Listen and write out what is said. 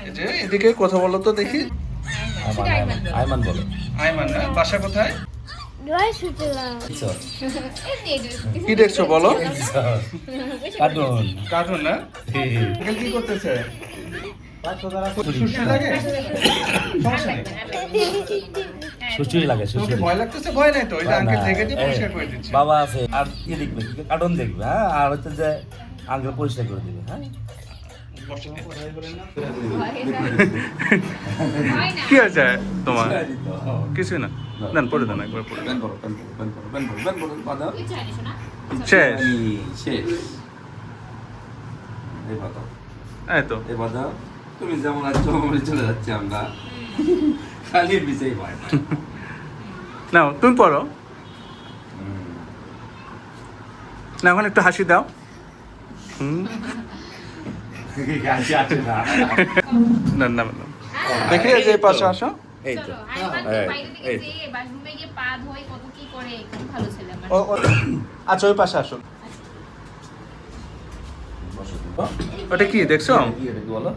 এই যে এদিকে কথা বলো তো দেখি। আইমান বলে। আইমান না, বাসা কোথায়? আচ্ছা, কি দেখছো বলো? কার্টুন। কার্টুন না? আঙ্কেল কি করতেছে? সুশ্রী লাগে? সমস্যা নেই। সুচুই লাগে, তোমাকে সুচুই। ভয় লাগতেছে? ভয় নাই তো, ওই যে আঙ্কেল না, দেখে দিয়ে এই, পরিষ্কার করে দিচ্ছে। বাবা আছে আর কি দেখবে, কার্টুন দেখবে, হ্যাঁ, আর হচ্ছে যে আঙ্কেল পরিষ্কার করে দিবে, হ্যাঁ। কি হয়েছে তোমার? কিছু না, দেন পড়ে দেন, একবার পড়ে দেন। শেষ। শেষ। এই কথা, এই তো। এই কথা, তুমি যেমন আছো আমি চলে যাচ্ছি আমরা, খালি বিষয় পাই নাও তুমি পড়ো না, এখন একটু হাসি দাও। না না না, দেখি এই যে পাশে আসো। এই তো, এই তো। আচ্ছা ওই পাশে আসো। বসো। ওটা কি দেখছো? কি এটা কি বলো?